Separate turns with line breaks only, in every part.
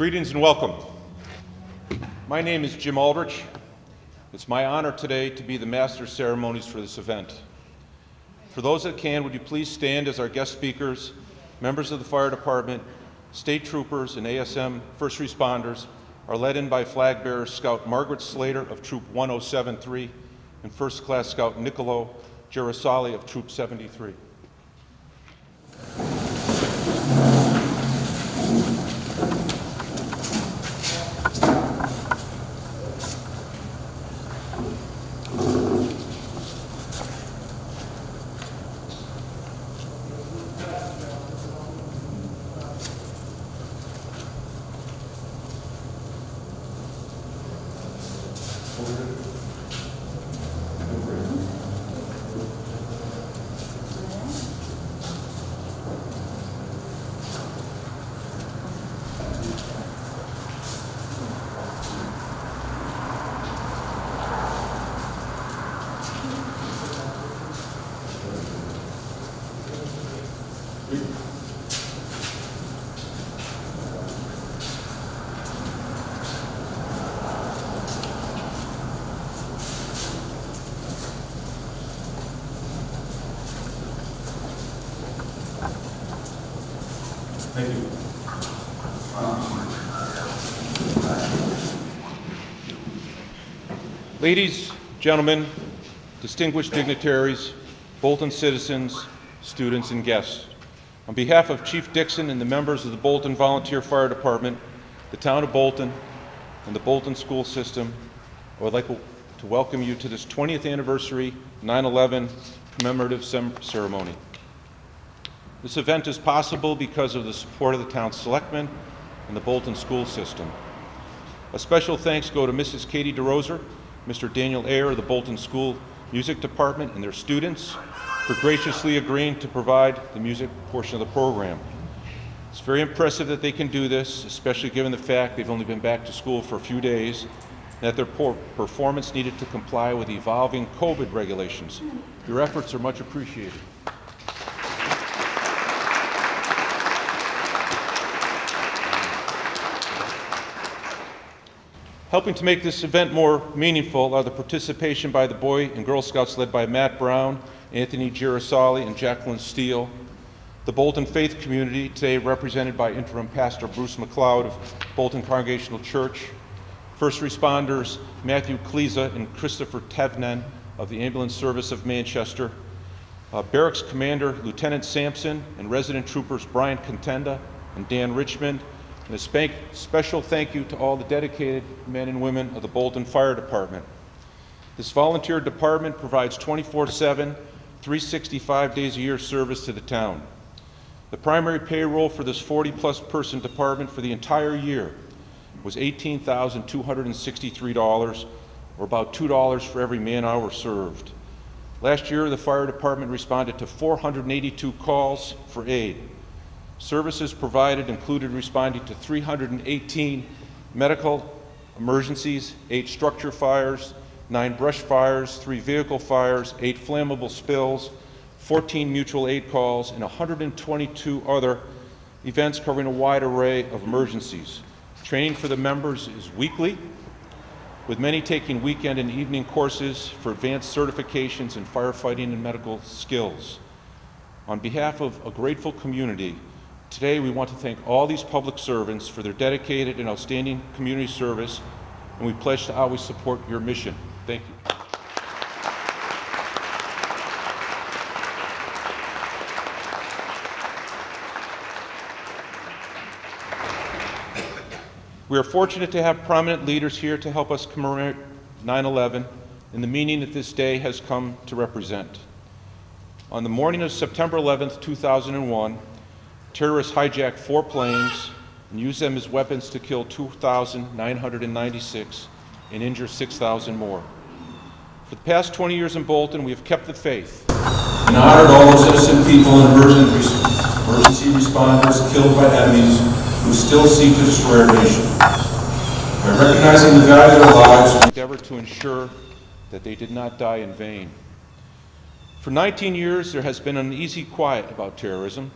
Greetings and welcome. My name is Jim Aldrich. It's my honor today to be the master of ceremonies for this event. For those that can, would you please stand as our guest speakers, members of the fire department, state troopers, and ASM first responders are led in by flag bearer Scout Margaret Slater of Troop 1073 and First Class Scout Niccolò Girasoli of Troop 73. Thank you. Ladies, gentlemen, distinguished dignitaries, Bolton citizens, students, and guests, on behalf of Chief Dixon and the members of the Bolton Volunteer Fire Department, the town of Bolton, and the Bolton school system, I would like to welcome you to this 20th anniversary 9/11 commemorative ceremony. This event is possible because of the support of the town selectmen and the Bolton school system. A special thanks go to Mrs. Katie DeRoser, Mr. Daniel Ayer of the Bolton School Music Department, and their students for graciously agreeing to provide the music portion of the program. It's very impressive that they can do this, especially given the fact they've only been back to school for a few days, and that their performance needed to comply with evolving COVID regulations. Your efforts are much appreciated. Helping to make this event more meaningful are the participation by the Boy and Girl Scouts led by Matt Brown, Anthony Girasoli, and Jacqueline Steele. The Bolton faith community, today represented by Interim Pastor Bruce Mccloud of Bolton Congregational Church. First responders Matthew Kleza and Christopher Tevnen of the Ambulance Service of Manchester. Barracks Commander Lieutenant Sampson and resident troopers Brian Contenda and Dan Richmond. And a special thank you to all the dedicated men and women of the Bolton Fire Department. This volunteer department provides 24/7, 365 days a year service to the town. The primary payroll for this 40-plus person department for the entire year was $18,263, or about $2 for every man-hour served. Last year, the fire department responded to 482 calls for aid. Services provided included responding to 318 medical emergencies, 8 structure fires, 9 brush fires, 3 vehicle fires, 8 flammable spills, 14 mutual aid calls, and 122 other events covering a wide array of emergencies. Training for the members is weekly, with many taking weekend and evening courses for advanced certifications in firefighting and medical skills. On behalf of a grateful community, today we want to thank all these public servants for their dedicated and outstanding community service, and we pledge to always support your mission. Thank you. We are fortunate to have prominent leaders here to help us commemorate 9/11 and the meaning that this day has come to represent. On the morning of September 11th, 2001, terrorists hijacked 4 planes and used them as weapons to kill 2,996 and injure 6,000 more. For the past 20 years in Bolton, we have kept the faith and honored all those innocent people and emergency responders killed by enemies who still seek to destroy our nation. By recognizing the value of their lives, we endeavor to ensure that they did not die in vain. For 19 years, there has been an uneasy quiet about terrorism,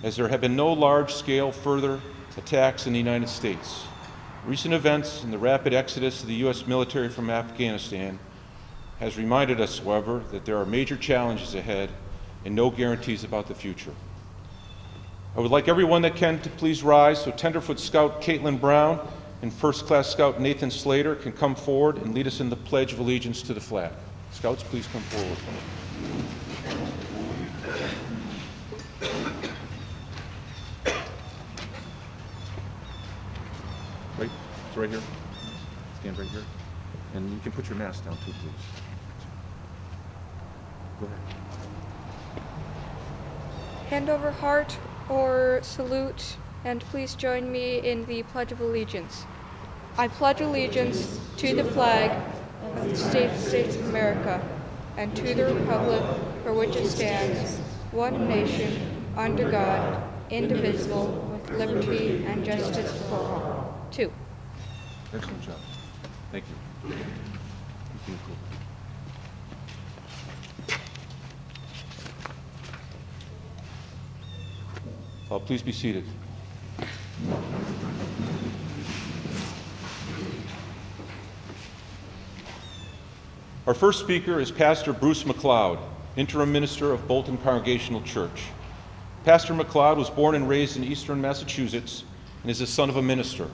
as there have been no large-scale further attacks in the United States. Recent events and the rapid exodus of the U.S. military from Afghanistan has reminded us, however, that there are major challenges ahead and no guarantees about the future. I would like everyone that can to please rise so Tenderfoot Scout Caitlin Brown and First Class Scout Nathan Slater can come forward and lead us in the Pledge of Allegiance to the flag. Scouts, please come forward. Right, it's right here. Stand right here. And you can put your mask down too, please. Go ahead.
Hand over heart or salute, and please join me in the Pledge of Allegiance. I pledge allegiance to the flag of the States of America and to the republic for which it stands, one nation, under God, indivisible, with liberty and justice for all. 2.
Excellent job. Thank you. Please be seated. Our first speaker is Pastor Bruce Mccloud, Interim Minister of Bolton Congregational Church. Pastor Mccloud was born and raised in eastern Massachusetts and is the son of a minister.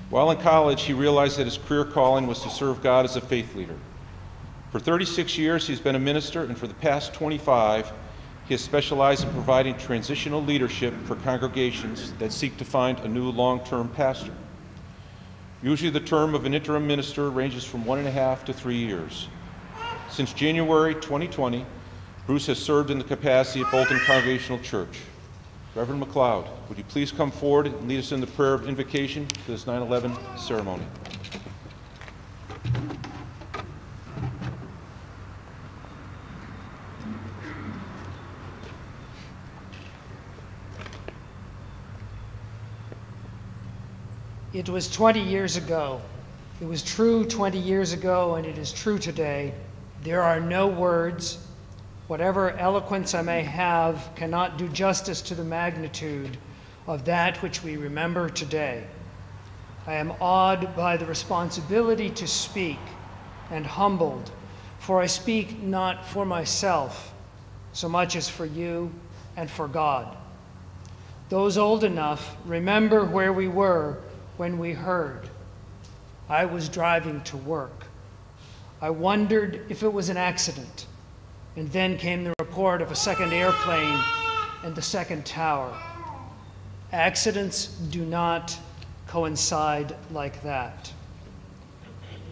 While in college, he realized that his career calling was to serve God as a faith leader. For 36 years, he's been a minister, and for the past 25, he has specialized in providing transitional leadership for congregations that seek to find a new long-term pastor. Usually the term of an interim minister ranges from 1.5 to 3 years. Since January 2020, Bruce has served in the capacity at Bolton Congregational Church. Reverend Mccloud, would you please come forward and lead us in the prayer of invocation to this 9/11 ceremony?
It was 20 years ago. It was true 20 years ago, and it is true today. There are no words. Whatever eloquence I may have cannot do justice to the magnitude of that which we remember today. I am awed by the responsibility to speak and humbled, for I speak not for myself so much as for you and for God. Those old enough remember where we were when we heard. I was driving to work. I wondered if it was an accident, and then came the report of a second airplane and the second tower. Accidents do not coincide like that.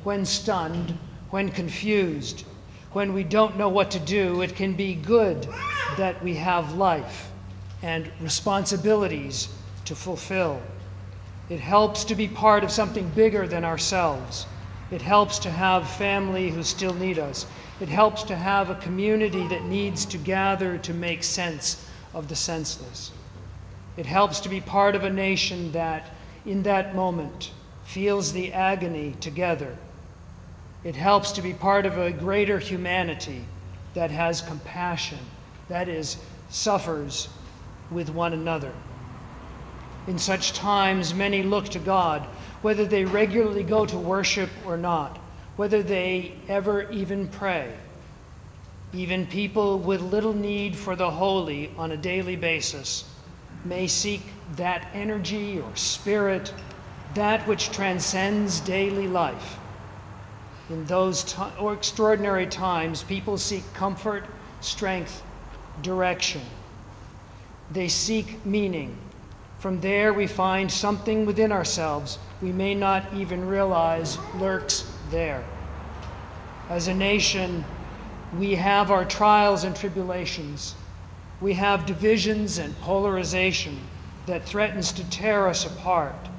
When stunned, when confused, when we don't know what to do, it can be good that we have life and responsibilities to fulfill. It helps to be part of something bigger than ourselves. It helps to have family who still need us. It helps to have a community that needs to gather to make sense of the senseless. It helps to be part of a nation that, in that moment, feels the agony together. It helps to be part of a greater humanity that has compassion, that is, suffers with one another. In such times, many look to God, whether they regularly go to worship or not, whether they ever even pray. Even people with little need for the holy on a daily basis may seek that energy or spirit, that which transcends daily life. In those extraordinary times, people seek comfort, strength, direction. They seek meaning. From there, we find something within ourselves we may not even realize lurks there. As a nation, we have our trials and tribulations. We have divisions and polarization that threatens to tear us apart,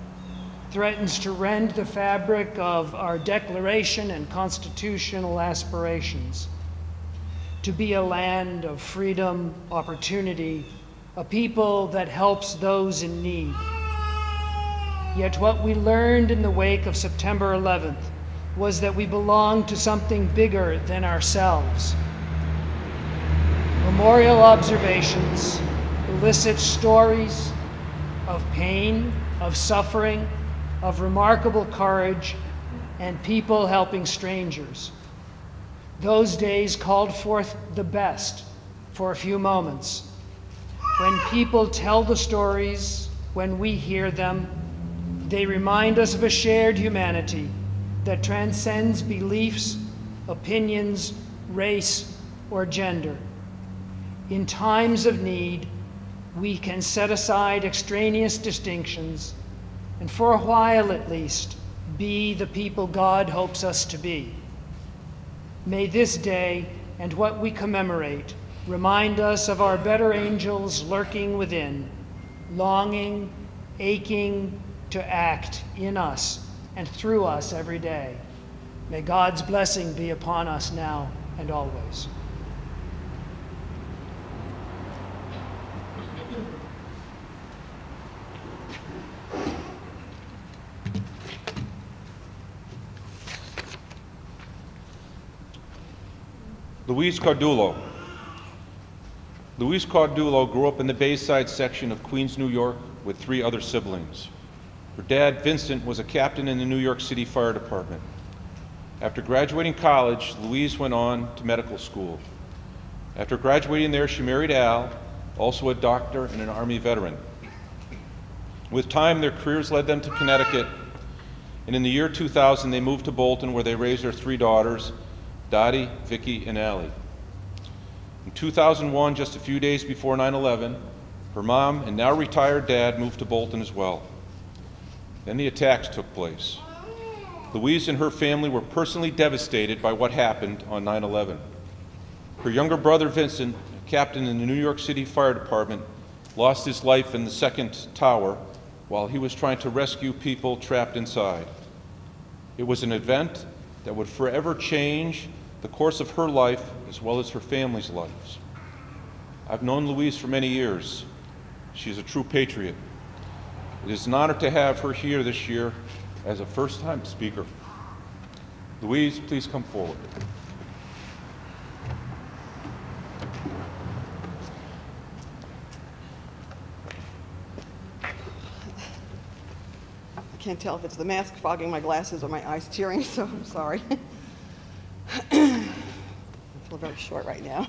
threatens to rend the fabric of our declaration and constitutional aspirations. To be a land of freedom, opportunity, a people that helps those in need. Yet what we learned in the wake of September 11th was that we belong to something bigger than ourselves. Memorial observations elicit stories of pain, of suffering, of remarkable courage and people helping strangers. Those days called forth the best for a few moments. When people tell the stories, when we hear them, they remind us of a shared humanity that transcends beliefs, opinions, race, or gender. In times of need, we can set aside extraneous distinctions and, for a while at least, be the people God hopes us to be. May this day and what we commemorate remind us of our better angels lurking within, longing, aching to act in us and through us every day. May God's blessing be upon us now and always.
Louise Cardullo. Louise Cardullo grew up in the Bayside section of Queens, New York, with 3 other siblings. Her dad, Vincent, was a captain in the New York City Fire Department. After graduating college, Louise went on to medical school. After graduating there, she married Al, also a doctor and an Army veteran. With time, their careers led them to Connecticut, and in the year 2000, they moved to Bolton, where they raised their 3 daughters, Dottie, Vicky, and Allie. In 2001, just a few days before 9/11, her mom and now retired dad moved to Bolton as well. Then the attacks took place. Louise and her family were personally devastated by what happened on 9/11. Her younger brother, Vincent, a captain in the New York City Fire Department, lost his life in the second tower while he was trying to rescue people trapped inside. It was an event that would forever change the course of her life as well as her family's lives. I've known Louise for many years. She's a true patriot. It is an honor to have her here this year as a first-time speaker. Louise, please come forward.
I can't tell if it's the mask fogging my glasses or my eyes tearing, so I'm sorry. I feel very short right now.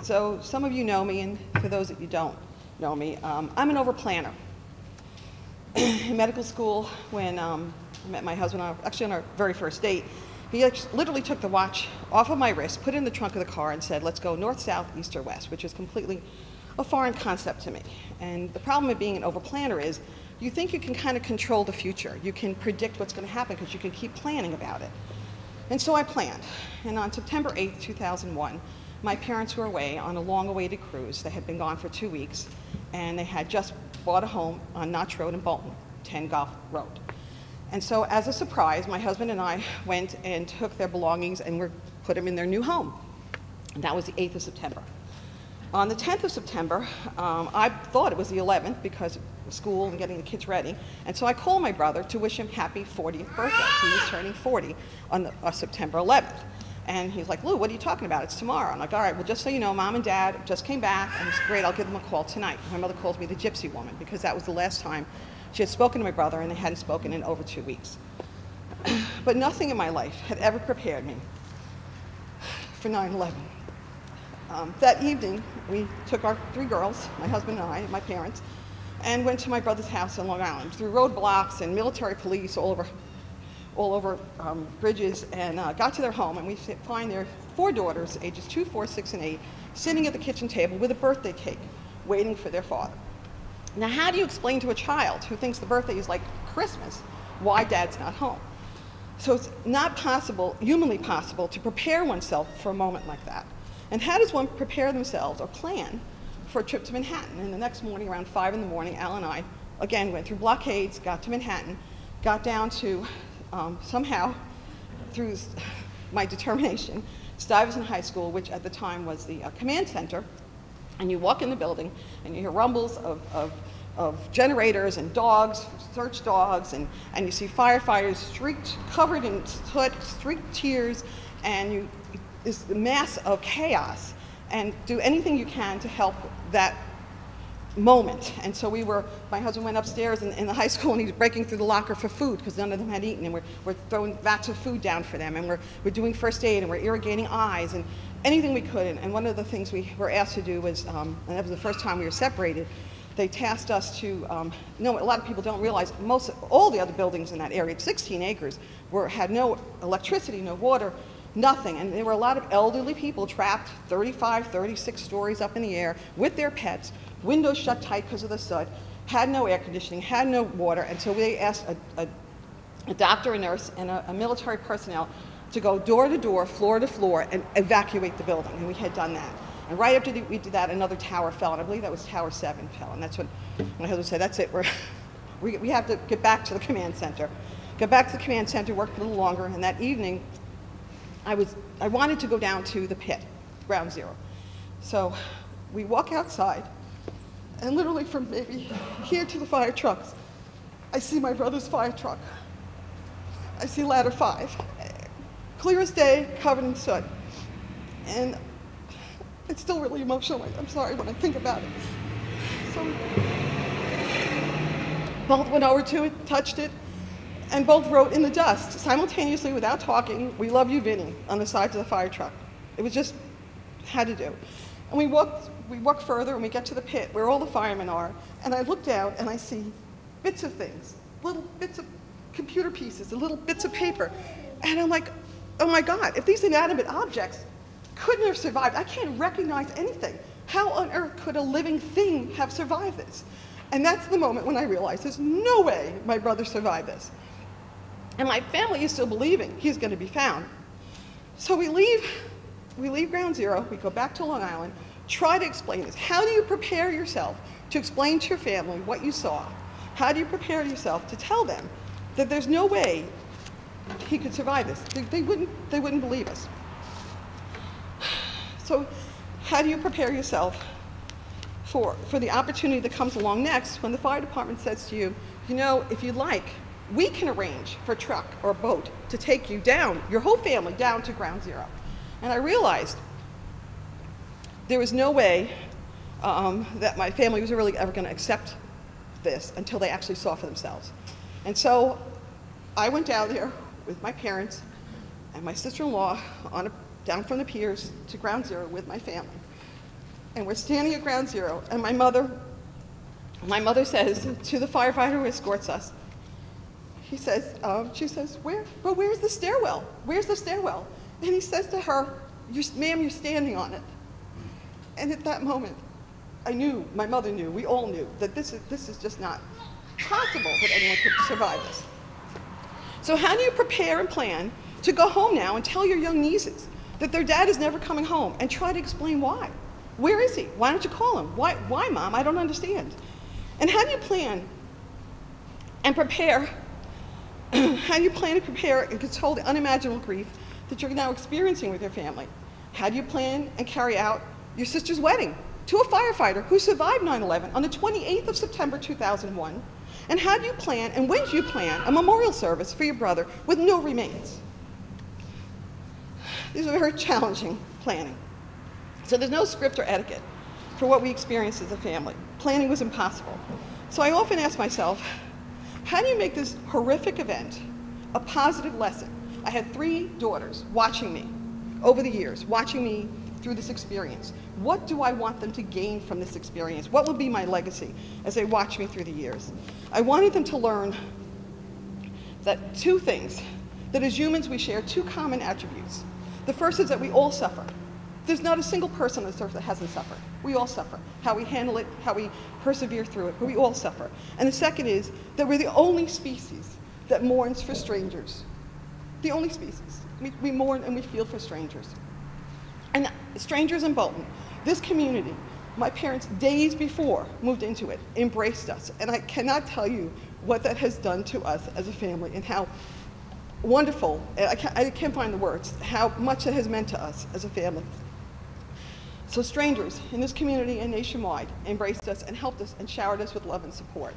So some of you know me, and for those that you don't know me, I'm an overplanner. In medical school, when I met my husband, actually on our very first date, he literally took the watch off of my wrist, put it in the trunk of the car, and said, let's go north, south, east, or west, which is completely a foreign concept to me. And the problem with being an overplanner is you think you can kind of control the future. You can predict what's going to happen because you can keep planning about it. And so I planned. And on September 8th, 2001, my parents were away on a long-awaited cruise. They had been gone for 2 weeks, and they had just bought a home on Notch Road in Bolton, 10 Golf Road. And so as a surprise, my husband and I went and took their belongings and put them in their new home. And that was the 8th of September. On the 10th of September, I thought it was the 11th because of school and getting the kids ready. And so I called my brother to wish him happy 40th birthday. He was turning 40 on September 11th. And he's like, Lou, what are you talking about? It's tomorrow. I'm like, all right, well, just so you know, Mom and Dad just came back, and it's great. I'll give them a call tonight. My mother calls me the Gypsy Woman because that was the last time she had spoken to my brother, and they hadn't spoken in over 2 weeks. But nothing in my life had ever prepared me for 9/11. That evening, we took our 3 girls, my husband and I, and my parents, and went to my brother's house in Long Island through roadblocks and military police all over bridges, and got to their home, and we find their 4 daughters, ages 2, 4, 6, and 8, sitting at the kitchen table with a birthday cake, waiting for their father. Now, how do you explain to a child who thinks the birthday is like Christmas why Dad's not home? So it's not possible, humanly possible, to prepare oneself for a moment like that. And how does one prepare themselves or plan for a trip to Manhattan? And the next morning, around 5 in the morning, Al and I, again, went through blockades, got to Manhattan, got down to, somehow, through my determination, Stuyvesant High School, which at the time was the command center, and you walk in the building, and you hear rumbles of generators and dogs, search dogs, and you see firefighters covered in soot, streaked tears, and this mass of chaos, and do anything you can to help that moment. And so my husband went upstairs in the high school, and he was breaking through the locker for food because none of them had eaten, and we're throwing vats of food down for them, and we're doing first aid, and we're irrigating eyes, and anything we could. And one of the things we were asked to do was, and that was the first time we were separated, they tasked us to, a lot of people don't realize, all the other buildings in that area, 16 acres, had no electricity, no water, nothing. And there were a lot of elderly people trapped 35, 36 stories up in the air with their pets, windows shut tight because of the sun, had no air conditioning, had no water. And so we asked a doctor, a nurse, and a military personnel to go door to door, floor to floor, and evacuate the building. And we had done that. And right after we did that, another tower fell, and I believe that was Tower 7 fell. And that's when my husband said, that's it, we have to get back to the command center. Got back to the command center, worked a little longer, and that evening, I wanted to go down to the pit, ground zero. So we walk outside, and literally from maybe here to the fire trucks, I see my brother's fire truck. I see ladder 5, clear as day, covered in soot. And it's still really emotional. I'm sorry when I think about it. So both went over to it, touched it, and both wrote in the dust, simultaneously without talking, "We love you, Vinny," on the sides of the fire truck. It was just, had to do. And we walked further, and we get to the pit where all the firemen are, and I look down and I see bits of things, little bits of computer pieces, little bits of paper. And I'm like, oh my God, if these inanimate objects couldn't have survived, I can't recognize anything. How on earth could a living thing have survived this? And that's the moment when I realized there's no way my brother survived this. And my family is still believing he's going to be found. So we leave ground zero, we go back to Long Island, try to explain this. How do you prepare yourself to explain to your family what you saw? How do you prepare yourself to tell them that there's no way he could survive this? They wouldn't believe us. So how do you prepare yourself for the opportunity that comes along next when the fire department says to you, you know, if you'd like, we can arrange for a truck or a boat to take you down, your whole family down to ground zero. And I realized there was no way that my family was really ever going to accept this until they actually saw for themselves. And so I went down there with my parents and my sister-in-law down from the piers to ground zero with my family. And we're standing at ground zero, and my mother says to the firefighter who escorts us, she says, where's the stairwell? Where's the stairwell? And he says to her, ma'am, you're standing on it. And at that moment, I knew, my mother knew, we all knew, that this is just not possible that anyone could survive this. So how do you prepare and plan to go home now and tell your young nieces that their dad is never coming home, and try to explain why? Where is he? Why don't you call him? Why, Mom? I don't understand. And how do you plan and prepare? How do you plan to prepare and control the unimaginable grief that you're now experiencing with your family? How do you plan and carry out your sister's wedding to a firefighter who survived 9/11 on the 28th of September 2001? And how do you plan, and when do you plan, a memorial service for your brother with no remains? These are very challenging planning. So there's no script or etiquette for what we experienced as a family. Planning was impossible. So I often ask myself, how do you make this horrific event a positive lesson? I had 3 daughters watching me over the years, watching me through this experience. What do I want them to gain from this experience? What will be my legacy as they watch me through the years? I wanted them to learn that 2 things, that as humans we share 2 common attributes. The first is that we all suffer. There's not a single person on this earth that hasn't suffered. We all suffer. How we handle it, how we persevere through it, but we all suffer. And the second is that we're the only species that mourns for strangers. The only species. We mourn and we feel for strangers. And strangers in Bolton, this community, my parents, days before moved into it, embraced us. And I cannot tell you what that has done to us as a family, and how wonderful, I can't find the words, how much it has meant to us as a family. So strangers in this community and nationwide embraced us and helped us and showered us with love and support.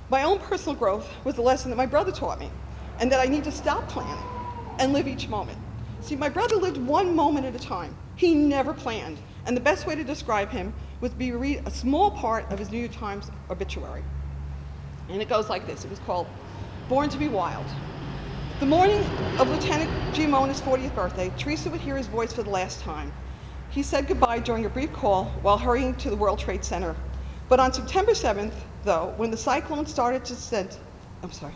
My own personal growth was the lesson that my brother taught me, and that I need to stop planning and live each moment. See, my brother lived one moment at a time. He never planned, and the best way to describe him was to read a small part of his New York Times obituary. And it goes like this. It was called Born to be Wild. The morning of Lieutenant Gimona's 40th birthday, Teresa would hear his voice for the last time. He said goodbye during a brief call while hurrying to the World Trade Center. But on September 7th, though, when the cyclone started to descend, I'm sorry,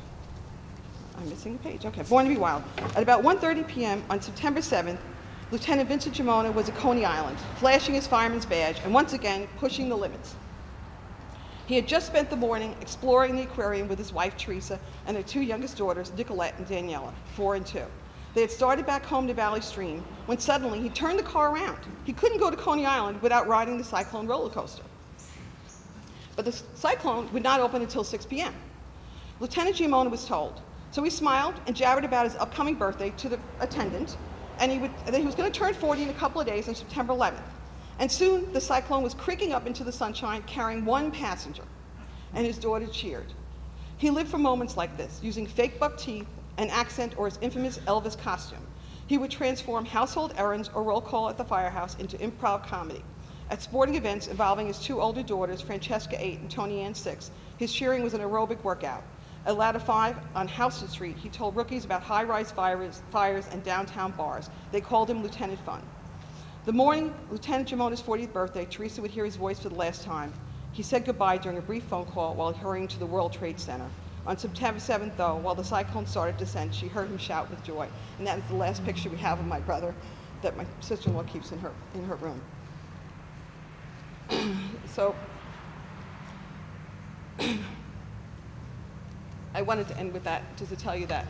I'm missing a page. Okay, Born to be Wild. At about 1:30 p.m. on September 7th, Lieutenant Vincent Gimona was at Coney Island, flashing his fireman's badge and once again pushing the limits. He had just spent the morning exploring the aquarium with his wife, Teresa, and their two youngest daughters, Nicolette and Daniela, 4 and 2. They had started back home to Valley Stream when suddenly he turned the car around. He couldn't go to Coney Island without riding the Cyclone roller coaster. But the Cyclone would not open until 6 p.m. Lieutenant Gimona was told. So he smiled and jabbered about his upcoming birthday to the attendant, and that he was going to turn 40 in a couple of days on September 11th. And soon the Cyclone was creaking up into the sunshine, carrying one passenger, and his daughter cheered. He lived for moments like this, using fake buck teeth, an accent, or his infamous Elvis costume. He would transform household errands or roll call at the firehouse into improv comedy. At sporting events involving his two older daughters, Francesca 8 and Tony Ann 6, his cheering was an aerobic workout. At Ladder 5 on Houston Street, he told rookies about high-rise fires and downtown bars. They called him Lieutenant Fun. The morning Lieutenant Gimona's 40th birthday, Teresa would hear his voice for the last time. He said goodbye during a brief phone call while hurrying to the World Trade Center. On September 7th, though, while the cyclone started to descend, she heard him shout with joy. And that is the last picture we have of my brother that my sister-in-law keeps in her room. So I wanted to end with that, just to tell you that,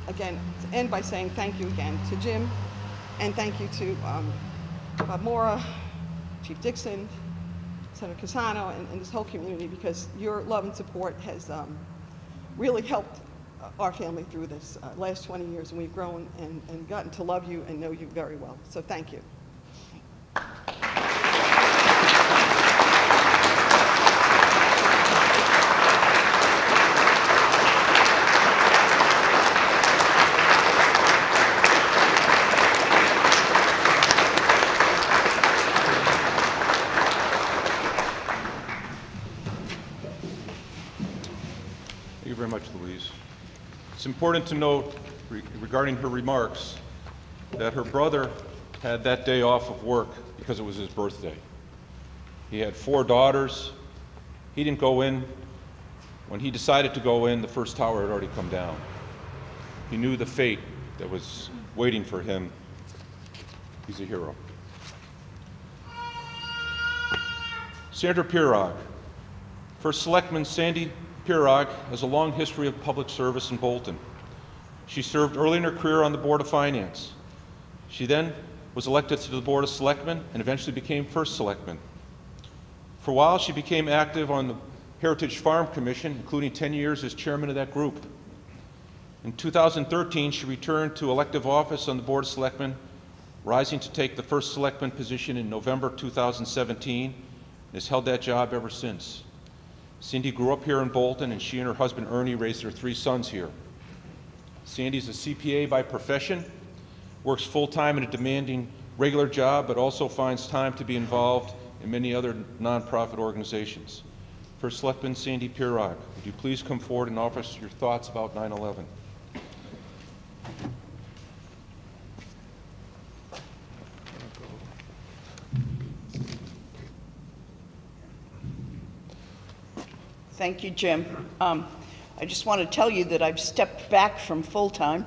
again, to end by saying thank you again to Jim, and thank you to Bob Mora, Chief Dixon, Senator Casano, and this whole community, because your love and support has really helped our family through this last 20 years, and we've grown and gotten to love you and know you very well. So thank you.
Thank you very much, Louise. It's important to note regarding her remarks that her brother had that day off of work because it was his birthday. He had 4 daughters. He didn't go in. When he decided to go in, the first tower had already come down. He knew the fate that was waiting for him. He's a hero. Sandra Pirog. First Selectman Sandy Pirog has a long history of public service in Bolton. She served early in her career on the Board of Finance. She then was elected to the Board of Selectmen and eventually became First Selectman. For a while, she became active on the Heritage Farm Commission, including 10 years as chairman of that group. In 2013, she returned to elective office on the Board of Selectmen, rising to take the First Selectman position in November 2017, and has held that job ever since. Cindy grew up here in Bolton, and she and her husband Ernie raised their 3 sons here. Sandy's a CPA by profession, works full-time in a demanding regular job, but also finds time to be involved in many other nonprofit organizations. First Selectman Sandy Pirog, would you please come forward and offer us your thoughts about 9/11?
Thank you, Jim. I just want to tell you that I've stepped back from full-time.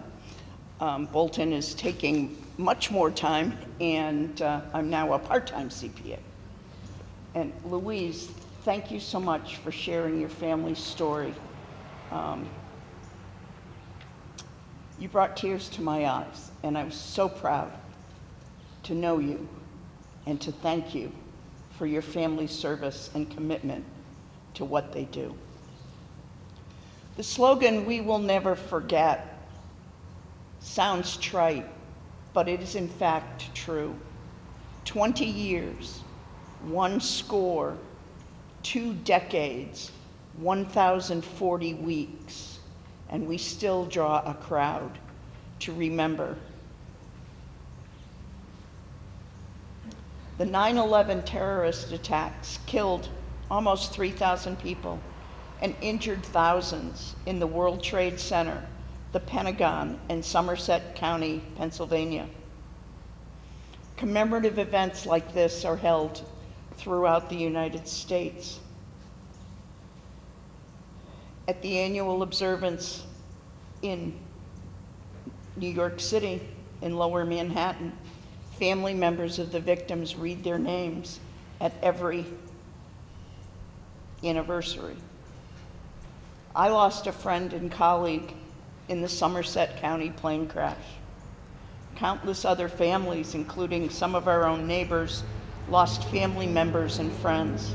Bolton is taking much more time, and I'm now a part-time CPA. And Louise, thank you so much for sharing your family's story. You brought tears to my eyes, and I was so proud to know you and to thank you for your family's service and commitment to what they do. The slogan, "We will never forget," sounds trite, but it is in fact true. 20 years, 1 score, 2 decades, 1,040 weeks, and we still draw a crowd to remember. The 9/11 terrorist attacks killed almost 3,000 people and injured thousands in the World Trade Center, the Pentagon, and Somerset County, Pennsylvania. Commemorative events like this are held throughout the United States. At the annual observance in New York City, in Lower Manhattan, family members of the victims read their names at every anniversary. I lost a friend and colleague in the Somerset County plane crash. Countless other families, including some of our own neighbors, lost family members and friends.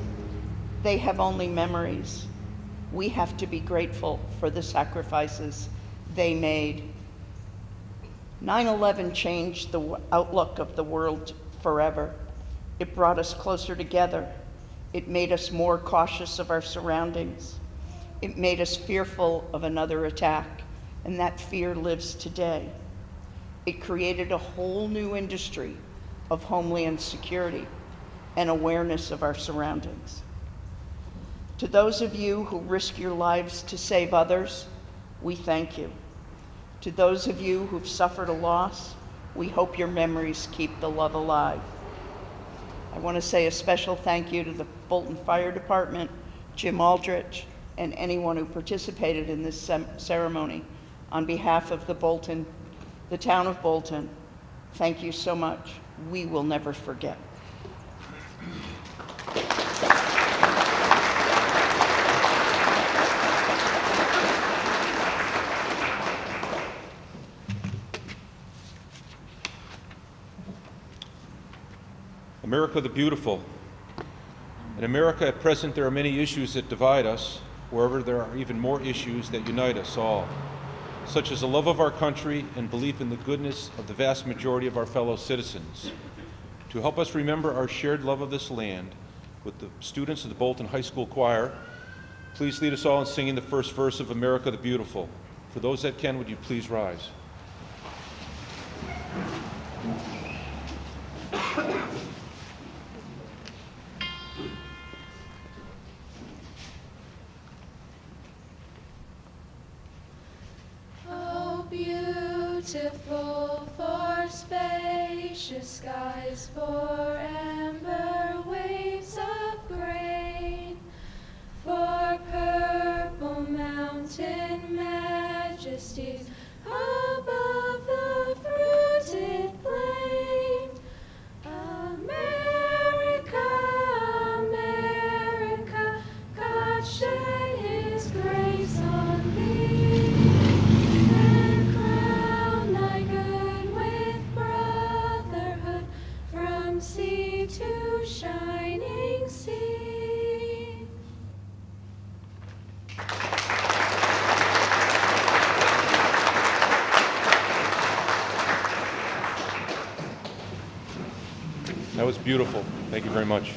They have only memories. We have to be grateful for the sacrifices they made. 9/11 changed the outlook of the world forever. It brought us closer together. It made us more cautious of our surroundings. It made us fearful of another attack, and that fear lives today. It created a whole new industry of homeland security and awareness of our surroundings. To those of you who risk your lives to save others, we thank you. To those of you who've suffered a loss, we hope your memories keep the love alive. I want to say a special thank you to the Bolton Fire Department, Jim Aldrich, and anyone who participated in this ceremony. On behalf of the town of Bolton, thank you so much. We will never forget.
America the beautiful. In America at present, there are many issues that divide us. However, there are even more issues that unite us all, such as a love of our country and belief in the goodness of the vast majority of our fellow citizens. To help us remember our shared love of this land, with the students of the Bolton High School Choir, please lead us all in singing the first verse of America the Beautiful. For those that can, would you please rise?
Beautiful for spacious skies, for amber waves of grain, for purple mountain majesties above the fruited plain. America, America, God shed his grace on thee. Sea to shining sea.
That was beautiful. Thank you very much.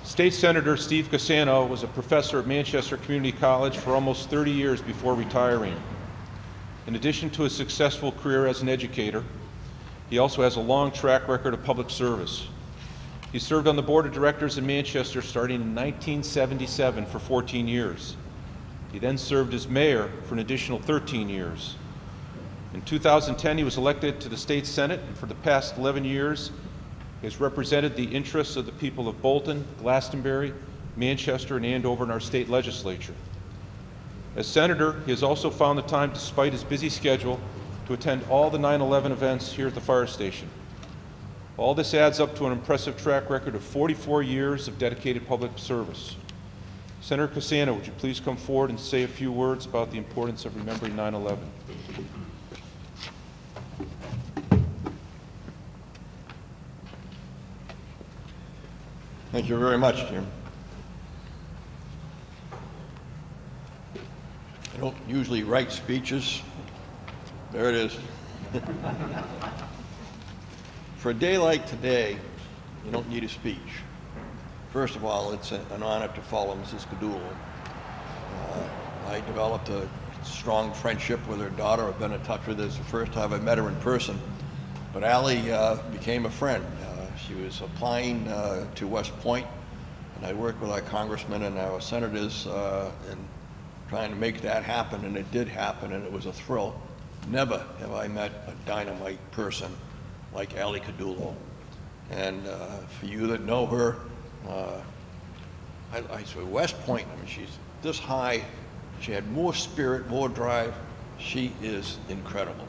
State Senator Steve Casano was a professor at Manchester Community College for almost 30 years before retiring. In addition to a successful career as an educator, he also has a long track record of public service. He served on the board of directors in Manchester starting in 1977 for 14 years. He then served as mayor for an additional 13 years. In 2010, he was elected to the state senate, and for the past 11 years, he has represented the interests of the people of Bolton, Glastonbury, Manchester, and Andover in our state legislature. As senator, he has also found the time, despite his busy schedule, to attend all the 9/11 events here at the fire station. All this adds up to an impressive track record of 44 years of dedicated public service. Senator Casano, would you please come forward and say a few words about the importance of remembering 9/11?
Thank you very much, Jim. I don't usually write speeches. There it is. For a day like today, you don't need a speech. First of all, it's an honor to follow Mrs. Cardullo. I developed a strong friendship with her daughter. I've been in touch with her. It's the first time I met her in person. But Allie became a friend. She was applying to West Point, and I worked with our congressmen and our senators in trying to make that happen, and it did happen, and it was a thrill. Never have I met a dynamite person like Allie Cardullo. And for you that know her, I say West Point, I mean, she's this high. She had more spirit, more drive. She is incredible.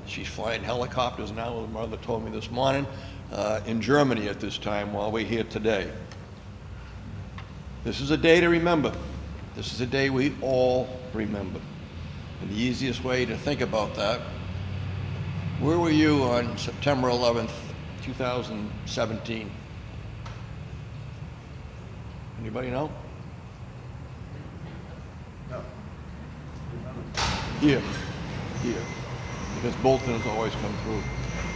She's flying helicopters now, her mother told me this morning, in Germany at this time while we're here today. This is a day to remember. This is a day we all remember. And the easiest way to think about that, where were you on September 11th, 2017? Anybody know? No. Here. Because Bolton has always come through.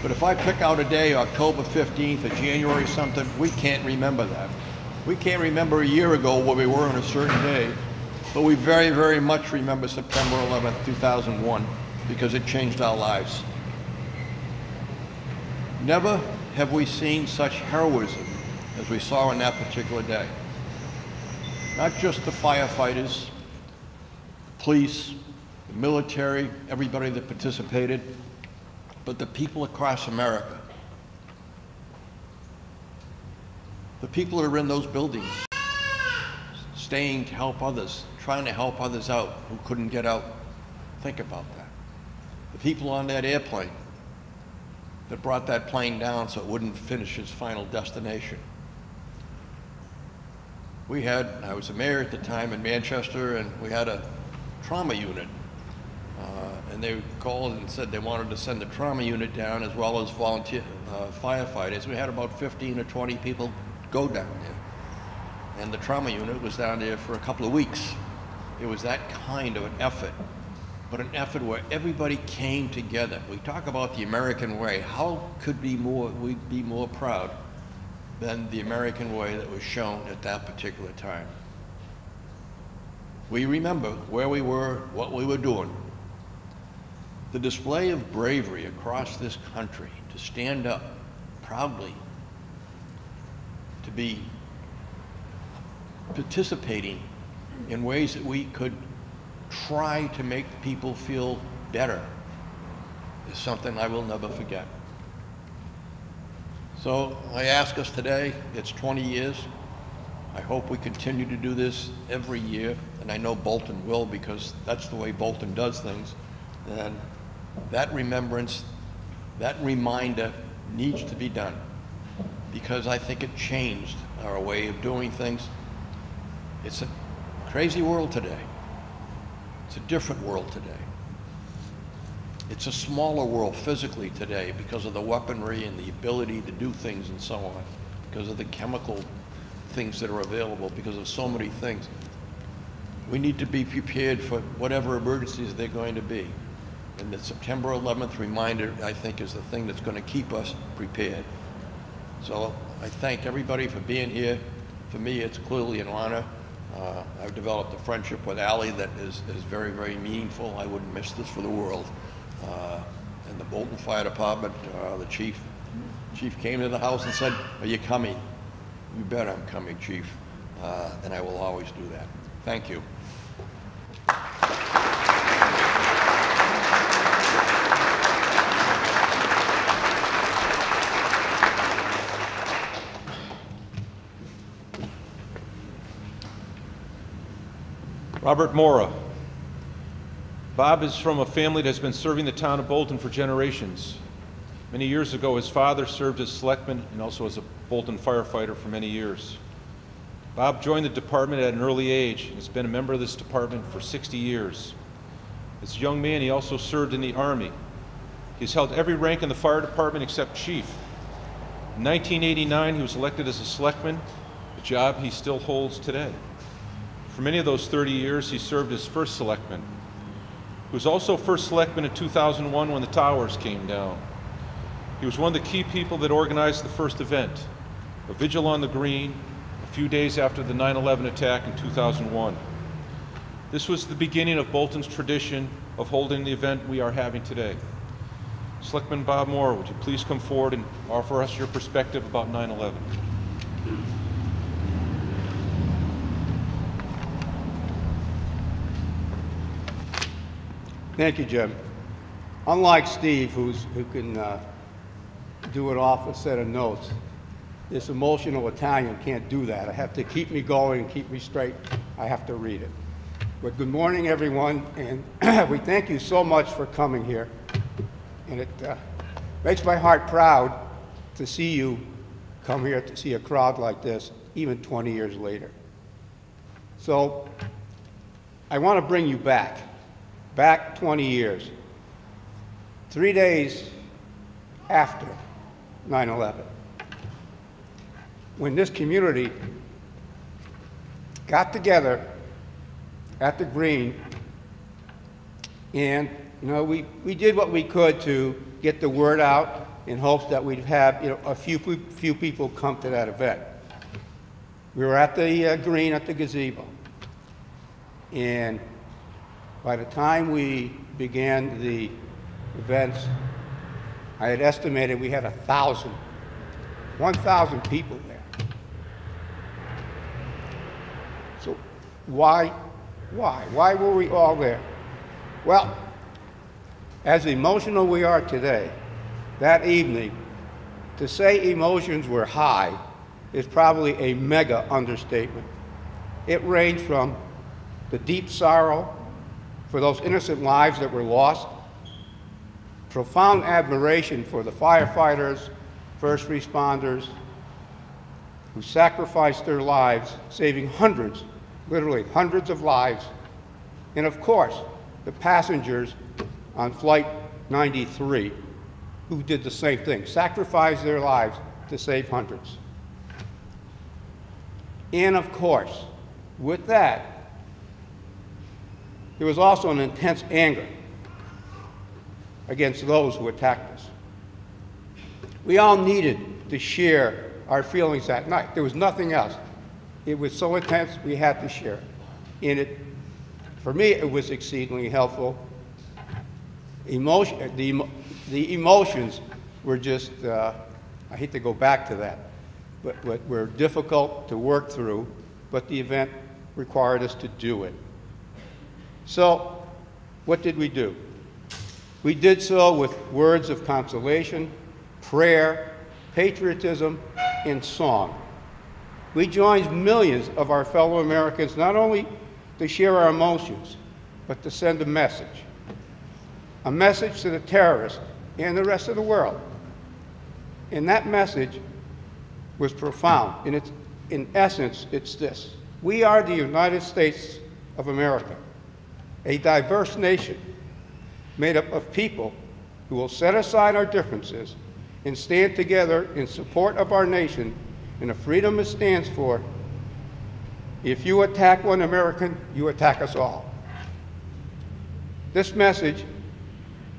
But if I pick out a day, October 15th or January something, we can't remember that. We can't remember a year ago where we were on a certain day, but we very, very much remember September 11th, 2001, because it changed our lives. Never have we seen such heroism as we saw on that particular day. Not just the firefighters, the police, the military, everybody that participated, but the people across America. The people that are in those buildings, staying to help others, trying to help others out who couldn't get out. Think about that. The people on that airplane that brought that plane down so it wouldn't finish its final destination. I was a mayor at the time in Manchester, and we had a trauma unit. And they called and said they wanted to send the trauma unit down as well as volunteer firefighters. We had about 15 or 20 people go down there. And the trauma unit was down there for a couple of weeks. It was that kind of an effort, but an effort where everybody came together. We talk about the American way. How could we be more proud than the American way that was shown at that particular time? We remember where we were, what we were doing. The display of bravery across this country to stand up proudly, to be participating in ways that we could try to make people feel better is something I will never forget. So I ask us today, it's 20 years. I hope we continue to do this every year, and I know Bolton will, because that's the way Bolton does things. And that remembrance, that reminder needs to be done, because I think it changed our way of doing things. It's a crazy world today. It's a different world today. It's a smaller world physically today because of the weaponry and the ability to do things and so on, because of the chemical things that are available, because of so many things. We need to be prepared for whatever emergencies they're going to be. And the September 11th reminder, I think, is the thing that's going to keep us prepared. So I thank everybody for being here. For me, it's clearly an honor. I've developed a friendship with Allie that is very, very meaningful. I wouldn't miss this for the world. And the Bolton Fire Department, the chief came to the house and said, "Are you coming?" "You bet I'm coming, Chief." And I will always do that. Thank you.
Robert Mora. Bob is from a family that's been serving the town of Bolton for generations. Many years ago, his father served as selectman and also as a Bolton firefighter for many years. Bob joined the department at an early age and has been a member of this department for 60 years. As a young man, he also served in the Army. He's held every rank in the fire department except chief. In 1989, he was elected as a selectman, a job he still holds today. For many of those 30 years, he served as first selectman. He was also first selectman in 2001 when the towers came down. He was one of the key people that organized the first event, a vigil on the green, a few days after the 9/11 attack in 2001. This was the beginning of Bolton's tradition of holding the event we are having today. Selectman Bob Moore, would you please come forward and offer us your perspective about 9/11?
Thank you, Jim. Unlike Steve, who can do it off a set of notes, this emotional Italian can't do that. I have to keep me going and keep me straight. I have to read it. But good morning, everyone, and we thank you so much for coming here. And it makes my heart proud to see you come here, to see a crowd like this, even 20 years later. So I want to bring you back 20 years, 3 days after 9/11, when this community got together at the Green, and we did what we could to get the word out in hopes that we'd have a few people come to that event. We were at the Green, at the gazebo, and by the time we began the events, I had estimated we had 1,000 people there. So why were we all there? Well, as emotional we are today, that evening, to say emotions were high is probably a mega understatement. It ranged from the deep sorrow for those innocent lives that were lost, profound admiration for the firefighters, first responders, who sacrificed their lives, saving hundreds, literally hundreds of lives, and of course, the passengers on Flight 93, who did the same thing, sacrificed their lives to save hundreds. And of course, with that, there was also an intense anger against those who attacked us. We all needed to share our feelings that night. There was nothing else. It was so intense, we had to share it. For me, it was exceedingly helpful. The emotions were just, I hate to go back to that, but were difficult to work through, but the event required us to do it. So, what did we do? We did so with words of consolation, prayer, patriotism, and song. We joined millions of our fellow Americans not only to share our emotions, but to send a message to the terrorists and the rest of the world. And that message was profound. In essence, it's this: we are the United States of America, a diverse nation made up of people who will set aside our differences and stand together in support of our nation and the freedom it stands for. If you attack one American, you attack us all. This message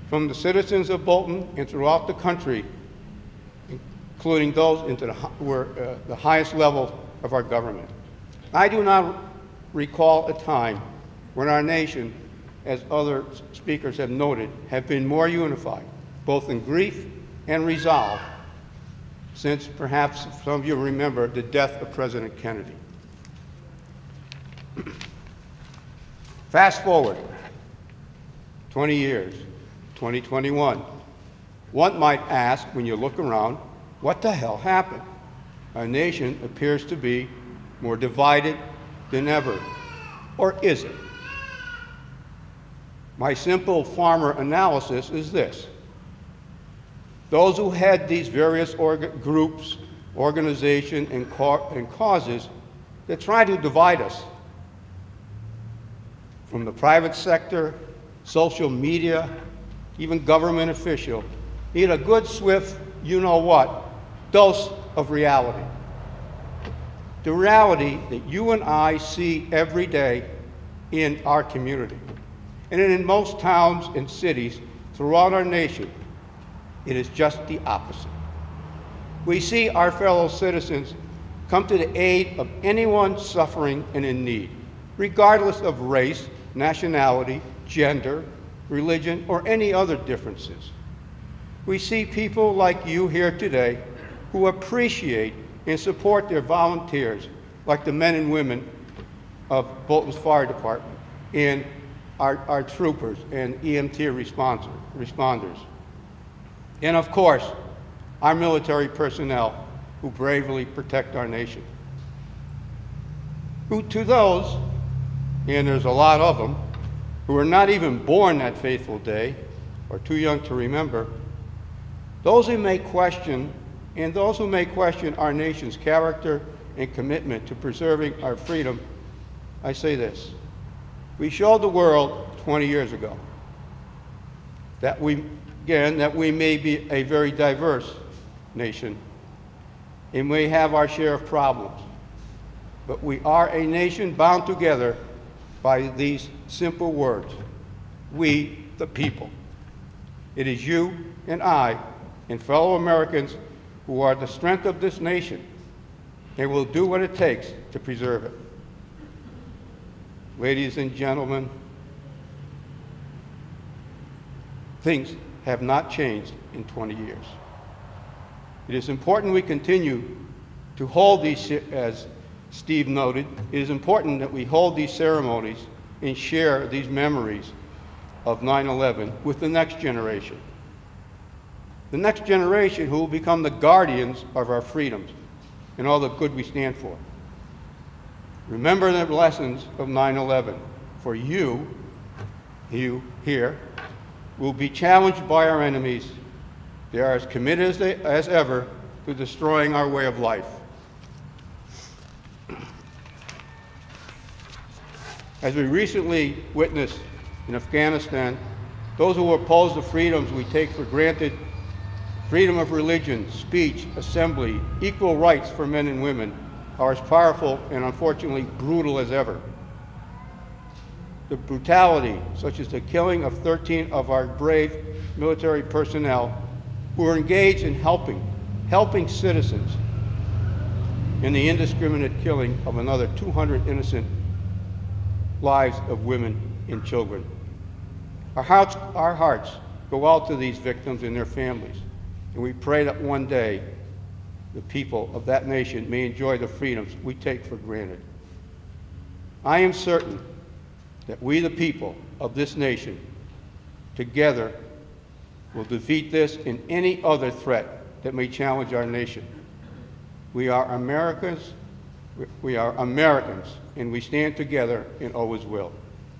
from the citizens of Bolton and throughout the country, including those into the highest level of our government. I do not recall a time when our nation, as other speakers have noted, have been more unified, both in grief and resolve, since perhaps some of you remember the death of President Kennedy. Fast forward 20 years, 2021. One might ask, when you look around, what the hell happened? Our nation appears to be more divided than ever. Or is it? My simple farmer analysis is this: those who head these various groups, organizations, and causes that try to divide us, from the private sector, social media, even government official, need a good, swift, you-know-what, dose of reality. The reality that you and I see every day in our community. And in most towns and cities throughout our nation, it is just the opposite. We see our fellow citizens come to the aid of anyone suffering and in need, regardless of race, nationality, gender, religion, or any other differences. We see people like you here today who appreciate and support their volunteers, like the men and women of Bolton's Fire Department and our troopers and EMT responders. And of course, our military personnel who bravely protect our nation. To those, and there's a lot of them, who were not even born that fateful day or too young to remember, those who may question our nation's character and commitment to preserving our freedom, I say this: we showed the world 20 years ago that we may be a very diverse nation and may have our share of problems, but we are a nation bound together by these simple words: we the people. It is you and I and fellow Americans who are the strength of this nation and will do what it takes to preserve it. Ladies and gentlemen, things have not changed in 20 years. It is important we continue to hold these, as Steve noted, it is important that we hold these ceremonies and share these memories of 9/11 with the next generation. The next generation who will become the guardians of our freedoms and all the good we stand for. Remember the lessons of 9/11. For you here, will be challenged by our enemies. They are as committed as ever to destroying our way of life. As we recently witnessed in Afghanistan, those who oppose the freedoms we take for granted, freedom of religion, speech, assembly, equal rights for men and women, are as powerful and unfortunately brutal as ever. The brutality, such as the killing of 13 of our brave military personnel who were engaged in helping citizens, and the indiscriminate killing of another 200 innocent lives of women and children. Our hearts go out to these victims and their families, and we pray that one day the people of that nation may enjoy the freedoms we take for granted. I am certain that we, the people of this nation, together will defeat this and any other threat that may challenge our nation. We are Americans, and we stand together and always will.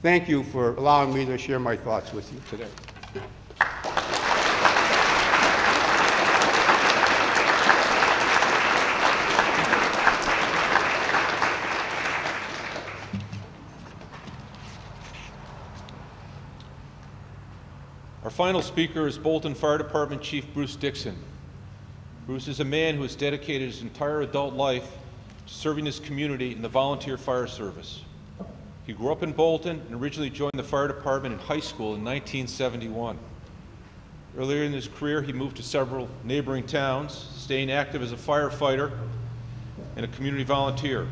Thank you for allowing me to share my thoughts with you today.
Our final speaker is Bolton Fire Department Chief Bruce Dixon. Bruce is a man who has dedicated his entire adult life to serving his community in the volunteer fire service. He grew up in Bolton and originally joined the fire department in high school in 1971. Earlier in his career, he moved to several neighboring towns, staying active as a firefighter and a community volunteer.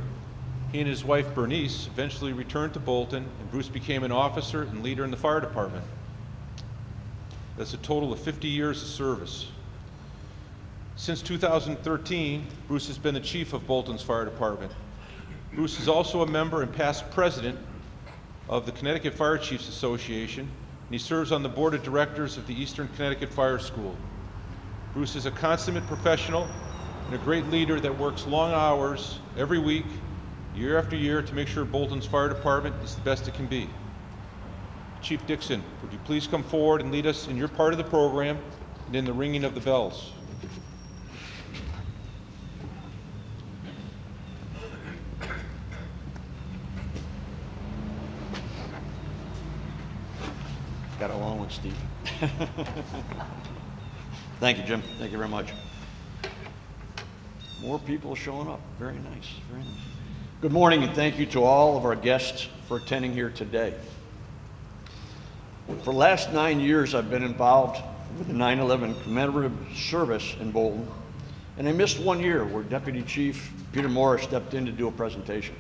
He and his wife, Bernice, eventually returned to Bolton, and Bruce became an officer and leader in the fire department. That's a total of 50 years of service. Since 2013, Bruce has been the chief of Bolton's fire department. Bruce is also a member and past president of the Connecticut Fire Chiefs Association, and he serves on the board of directors of the Eastern Connecticut Fire School. Bruce is a consummate professional and a great leader that works long hours every week, year after year, to make sure Bolton's fire department is the best it can be. Chief Dixon, would you please come forward and lead us in your part of the program and in the ringing of the bells?
Got along with Steve. Thank you, Jim. Thank you very much. More people showing up. Very nice. Very nice. Good morning, and thank you to all of our guests for attending here today. For the last 9 years, I've been involved with the 9/11 commemorative service in Bolton, and I missed 1 year where Deputy Chief Peter Morris stepped in to do a presentation.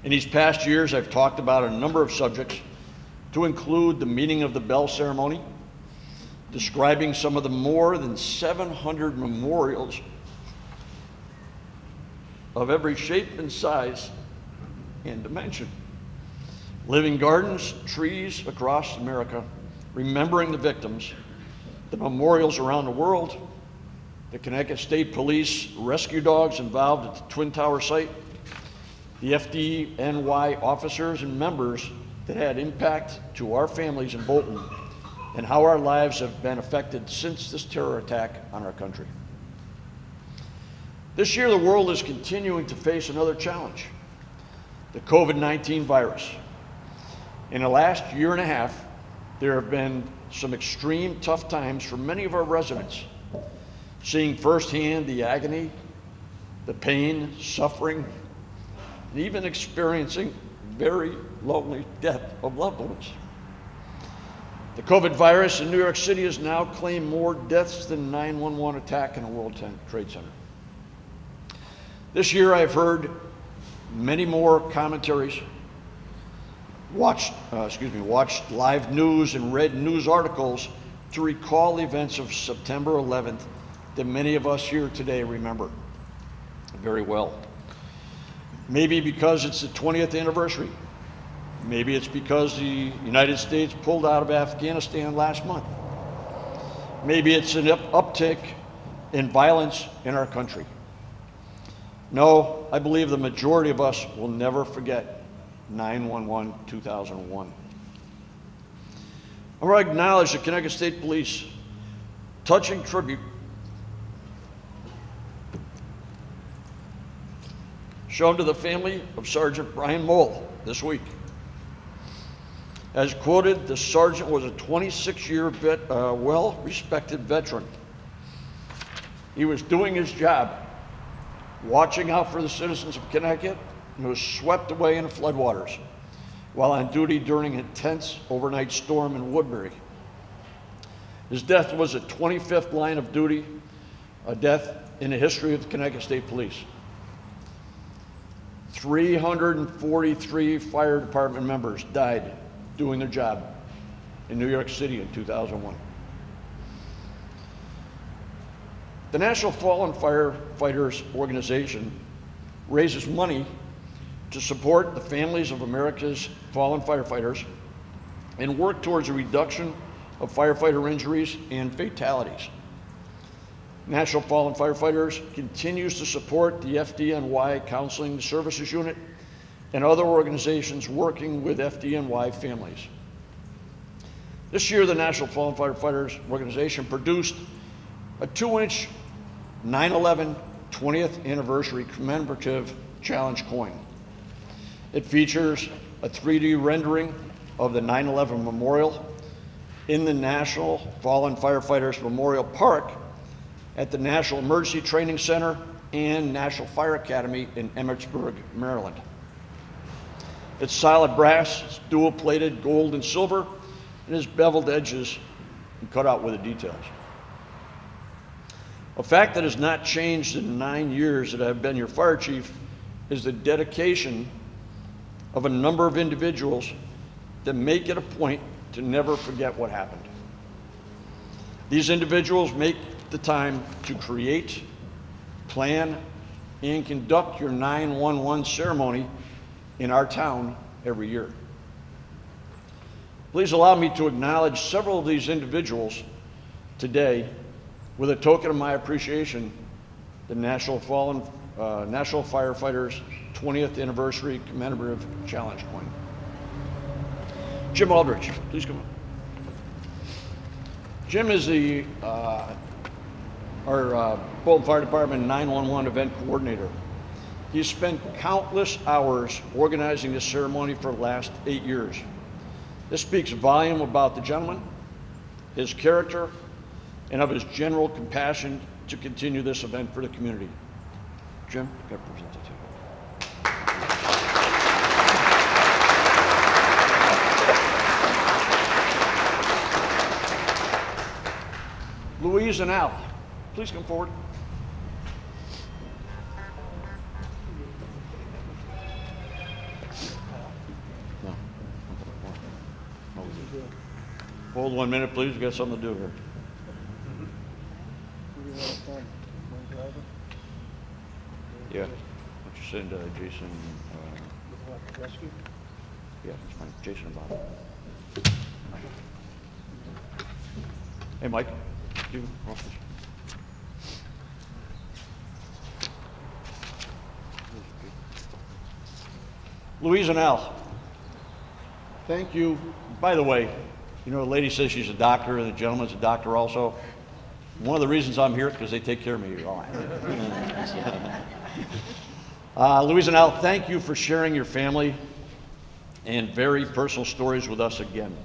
In these past years, I've talked about a number of subjects, to include the meaning of the bell ceremony, describing some of the more than 700 memorials of every shape and size and dimension. Living gardens, trees across America, remembering the victims, the memorials around the world, the Connecticut State Police rescue dogs involved at the Twin Tower site, the FDNY officers and members that had impact to our families in Bolton, and how our lives have been affected since this terror attack on our country. This year, the world is continuing to face another challenge, the COVID-19 virus. In the last year and a half, there have been some extreme tough times for many of our residents, seeing firsthand the agony, the pain, suffering, and even experiencing very lonely death of loved ones. The COVID virus in New York City has now claimed more deaths than 9/11 attack in a World Trade Center. This year I've heard many more commentaries, watched live news and read news articles to recall the events of September 11th that many of us here today remember very well. Maybe because it's the 20th anniversary. Maybe it's because the United States pulled out of Afghanistan last month. Maybe it's an uptick in violence in our country. No, I believe the majority of us will never forget 9/11/2001. I want to acknowledge the Connecticut State Police touching tribute shown to the family of Sergeant Brian Mole this week. As quoted, the sergeant was a 26-year well-respected veteran. He was doing his job, watching out for the citizens of Connecticut, and was swept away in the floodwaters while on duty during an intense overnight storm in Woodbury. His death was a 25th line of duty, a death in the history of the Connecticut State Police. 343 fire department members died doing their job in New York City in 2001. The National Fallen Firefighters Organization raises money to support the families of America's fallen firefighters and work towards a reduction of firefighter injuries and fatalities. National Fallen Firefighters continues to support the FDNY Counseling Services Unit and other organizations working with FDNY families. This year, the National Fallen Firefighters Organization produced a 2-inch 9/11 20th Anniversary Commemorative Challenge coin. It features a 3D rendering of the 9/11 Memorial in the National Fallen Firefighters Memorial Park at the National Emergency Training Center and National Fire Academy in Emmitsburg, Maryland. It's solid brass, it's dual-plated gold and silver, and has beveled edges and cut out with the details. A fact that has not changed in the 9 years that I've been your fire chief is the dedication of a number of individuals that make it a point to never forget what happened. These individuals make the time to create, plan, and conduct your 9/11 ceremony in our town every year. Please allow me to acknowledge several of these individuals today with a token of my appreciation, the National Firefighters 20th Anniversary Commemorative Challenge coin. Jim Aldrich, please come up. Jim is our Bolton Fire Department 911 event coordinator. He's spent countless hours organizing this ceremony for the last 8 years. This speaks volume about the gentleman, his character, and of his general compassion to continue this event for the community. Jim, I got to present it to you. Louise and Al, please come forward.
Hold 1 minute, please. We've got something to do here. Yeah. Why don't you send Jason?
Rescue?
Yeah, that's fine. Jason and Bob. Hey, Mike. You office. Louise and Al, thank you. By the way, you know, the lady says she's a doctor, and the gentleman's a doctor also. One of the reasons I'm here is because they take care of me. Louise and Al, thank you for sharing your family and very personal stories with us again.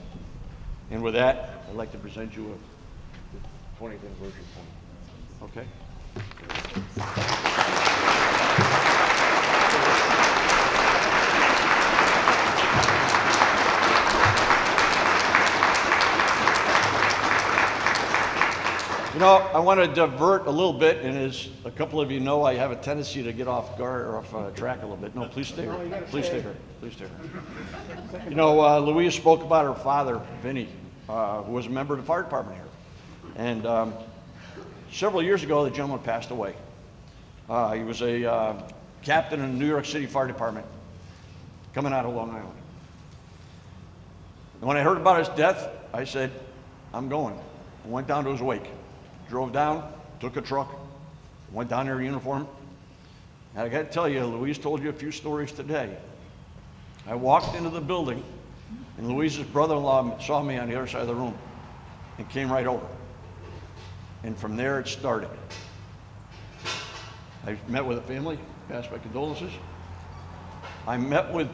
And with that, I'd like to present you a 20th anniversary poem. Okay? You know, I want to divert a little bit, and as a couple of you know, I have a tendency to get off guard or off track a little bit. No, please stay here. Please stay here. Please stay here. You know, Louise spoke about her father, Vinny, who was a member of the fire department here. And several years ago, the gentleman passed away. He was a captain in the New York City Fire Department, coming out of Long Island. And when I heard about his death, I said, I'm going. I went down to his wake. Drove down, took a truck, went down there in uniform. And I got to tell you, Louise told you a few stories today. I walked into the building, and Louise's brother-in-law saw me on the other side of the room and came right over. And from there, it started. I met with a family, passed my condolences. I met with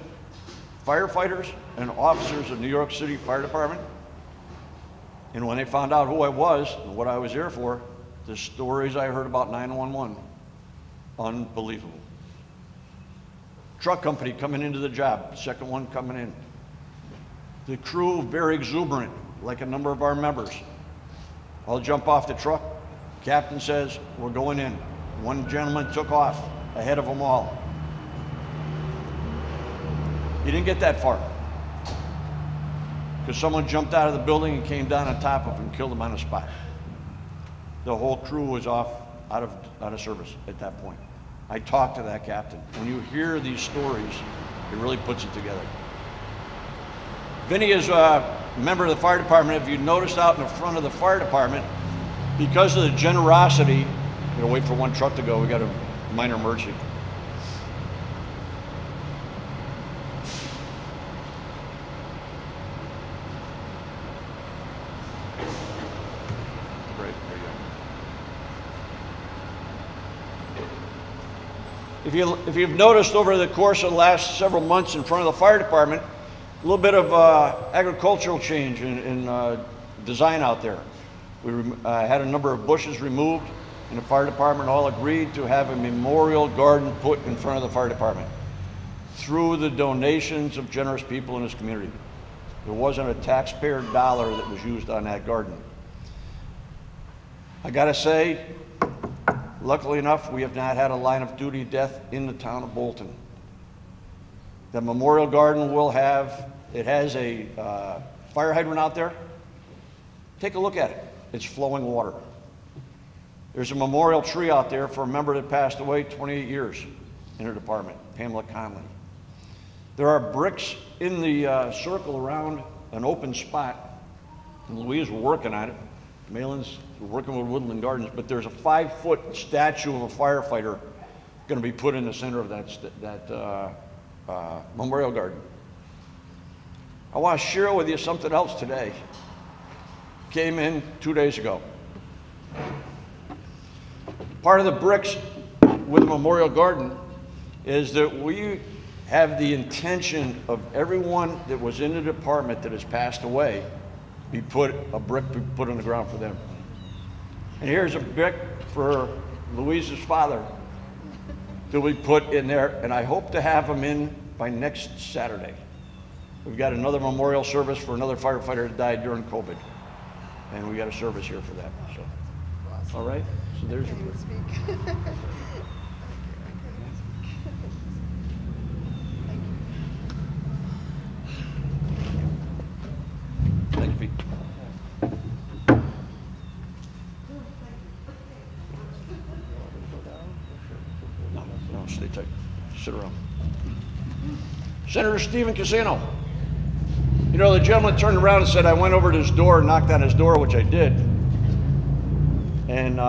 firefighters and officers of New York City Fire Department. And when they found out who I was and what I was here for, the stories I heard about 911, unbelievable. Truck company coming into the job, second one coming in. The crew very exuberant, like a number of our members. I'll jump off the truck. Captain says, we're going in. One gentleman took off ahead of them all. He didn't get that far, because someone jumped out of the building and came down on top of him and killed him on the spot. The whole crew was off out of service at that point. I talked to that captain. When you hear these stories, it really puts it together. Vinny is a member of the fire department. If you noticed out in the front of the fire department, because of the generosity, we're gonna wait for one truck to go. We got a minor emergency. If you've noticed over the course of the last several months in front of the fire department, a little bit of agricultural change in design out there. We had a number of bushes removed, and the fire department all agreed to have a memorial garden put in front of the fire department through the donations of generous people in this community. There wasn't a taxpayer dollar that was used on that garden. I gotta say, luckily enough, we have not had a line of duty death in the town of Bolton. The memorial garden will have, it has a fire hydrant out there. Take a look at it. It's flowing water. There's a memorial tree out there for a member that passed away 28 years in her department, Pamela Conley. There are bricks in the circle around an open spot, and Louise was working on it. Malin's working with Woodland Gardens, but there's a 5-foot statue of a firefighter going to be put in the center of that memorial garden. I want to share with you something else today. Came in 2 days ago. Part of the bricks with the memorial garden is that we have the intention of everyone that was in the department that has passed away, a brick be put on the ground for them. And here's a brick for Louise's father that we put in there, and I hope to have them in by next Saturday. We've got another memorial service for another firefighter that died during COVID, and we got a service here for that. So, awesome. All right, so there's your brick. Thank you, Pete. tight. Sit around. Senator Stephen Casano. You know, the gentleman turned around and said, I went over to his door and knocked on his door, which I did. And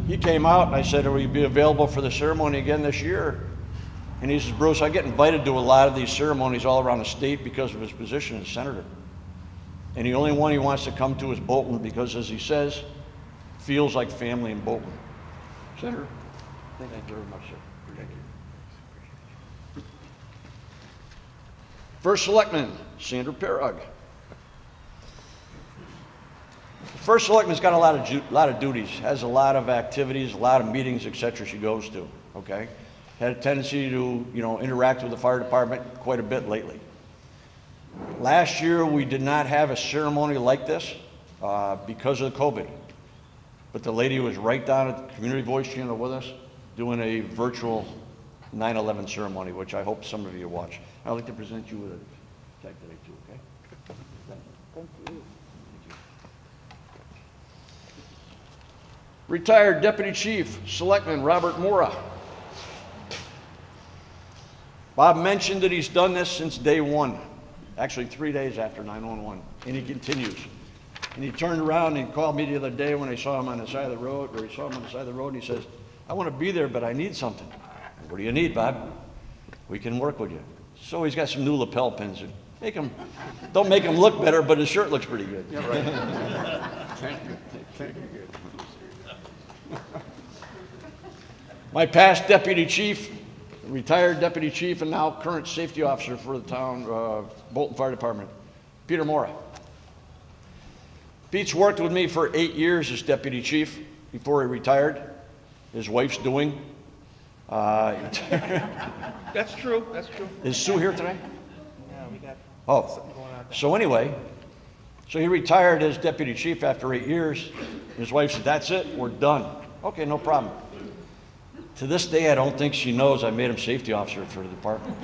he came out and I said, will you be available for the ceremony again this year? And he says, Bruce, I get invited to a lot of these ceremonies all around the state because of his position as senator. And the only one he wants to come to is Bolton because, as he says, feels like family in Bolton. Senator, thank you very much, sir. Thank you. First Selectman, Sandra Perug. The First Selectman's got a lot of duties, has a lot of activities, a lot of meetings, etc. she goes to, okay? Had a tendency to, interact with the fire department quite a bit lately. Last year, we did not have a ceremony like this because of the COVID. But the lady was right down at the Community Voice Channel with us doing a virtual 9/11 ceremony, which I hope some of you watch. I'd like to present you with a tag today too, okay? Thank you. Retired Deputy Chief, Selectman Robert Mora. Bob mentioned that he's done this since day one, actually 3 days after 9/11, and he continues. And he turned around and called me the other day when I saw him on the side of the road, and he says, I want to be there, but I need something. What do you need, Bob? We can work with you. So he's got some new lapel pins. Don't make him look better, but his shirt looks pretty good.
Yeah, right. Thank you. Thank you.
My past deputy chief, retired deputy chief, and now current safety officer for the town, Bolton Fire Department, Peter Mora. Pete's worked with me for 8 years as deputy chief before he retired. His wife's doing.
That's true, that's true.
Is Sue here today?
Yeah, we got
something going on. So anyway, so he retired as deputy chief after 8 years. His wife said, that's it, we're done. Okay, no problem. To this day, I don't think she knows I made him safety officer for the department.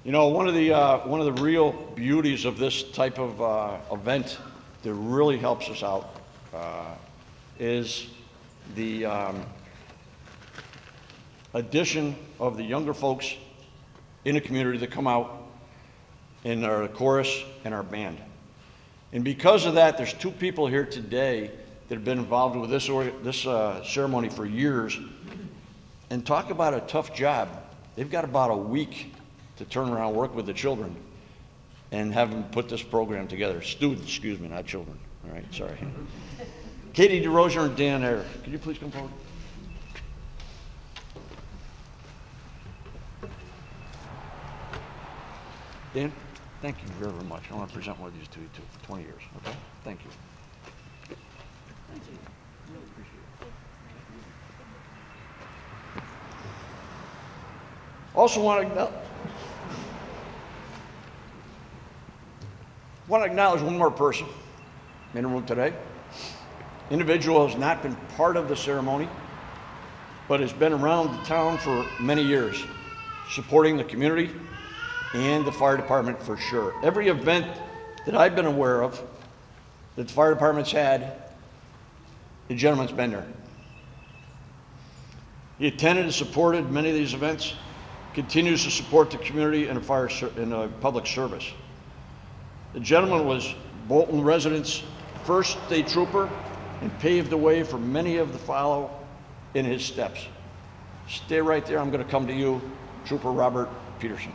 You know, one of the real beauties of this type of event that really helps us out is the addition of the younger folks in the community that come out in our chorus and our band. And because of that, there's 2 people here today that have been involved with this ceremony for years. And talk about a tough job. They've got about a week to turn around and work with the children and have them put this program together. Students, excuse me, not children. All right, sorry. Katie DeRozier and Dan Ayer, could you please come forward? Dan, thank you very much. I want to present one of these to you too for 20 years, okay? Thank you. Thank you. Really appreciate it. Also want to acknowledge one more person in the room today. Individual has not been part of the ceremony, but has been around the town for many years, supporting the community and the fire department for sure. Every event that I've been aware of that the fire department's had, the gentleman's been there. He attended and supported many of these events, continues to support the community and public service. The gentleman was Bolton residents' first state trooper and paved the way for many of the follow in his steps. Stay right there, I'm going to come to you, Trooper Robert Peterson.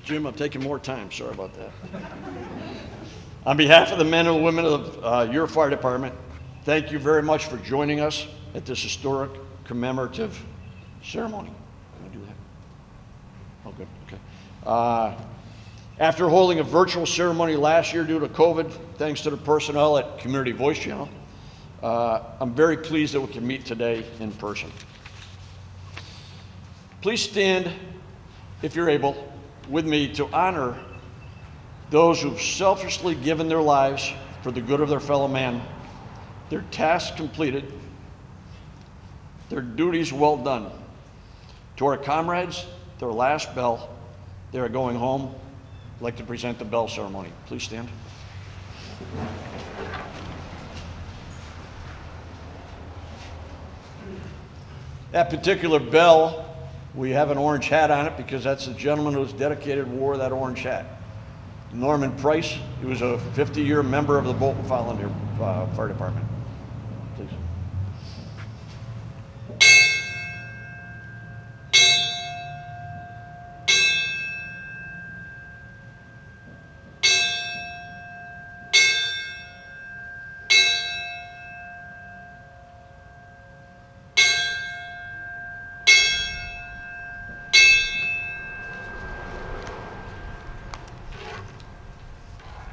Jim, I'm taking more time. Sorry about that. On behalf of the men and women of your fire department, thank you very much for joining us at this historic commemorative ceremony. Can I do that? Oh, good. Okay. After holding a virtual ceremony last year due to COVID, thanks to the personnel at Community Voice Channel, I'm very pleased that we can meet today in person. Please stand, if you're able, with me to honor those who've selflessly given their lives for the good of their fellow man, their tasks completed, their duties well done. To our comrades, their last bell, they are going home. I'd like to present the bell ceremony. Please stand. That particular bell, we have an orange hat on it because that's the gentleman who's dedicated wore that orange hat. Norman Price, he was a 50-year member of the Bolton Volunteer Fire Department. Please.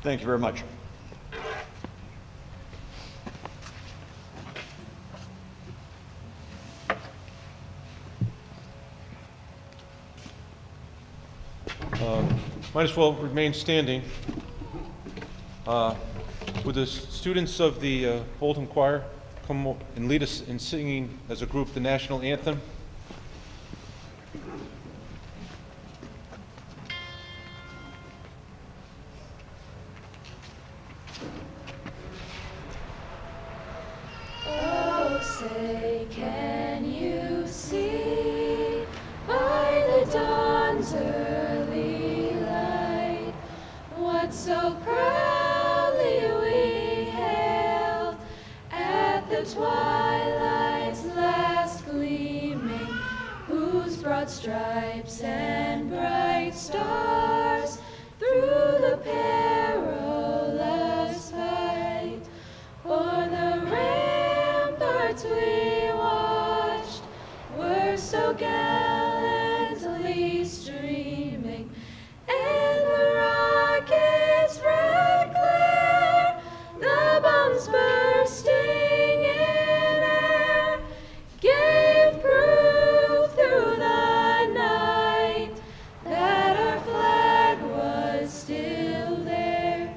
Thank you very much.
Might as well remain standing. Would the students of the Bolton Choir come and lead us in singing as a group the National Anthem?
Say, can you see by the dawn's early light what so proudly we hailed at the twilight's last gleaming, whose broad stripes and bright stars through the perilous fight o'er the ramparts we watched were so gallantly streaming, and the rockets' red glare, the bombs bursting in air, gave proof through the night that our flag was still there.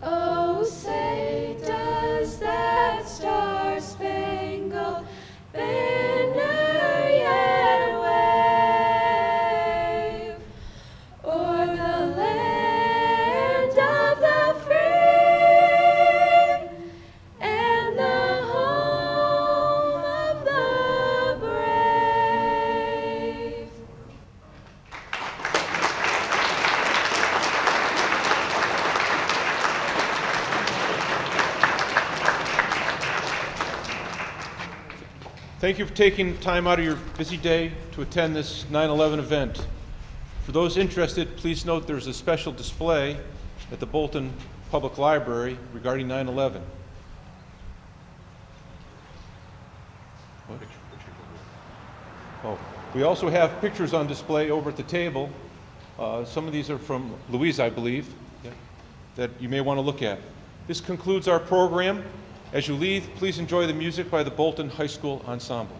Oh, say, does that star-spangled banner yet wave o'er the land of the free and the home of the brave?
Thank you for taking time out of your busy day to attend this 9/11 event. For those interested, please note there's a special display at the Bolton Public Library regarding 9/11. Oh, we also have pictures on display over at the table. Some of these are from Louise, I believe, that you may want to look at. This concludes our program. As you leave, please enjoy the music by the Bolton High School Ensemble.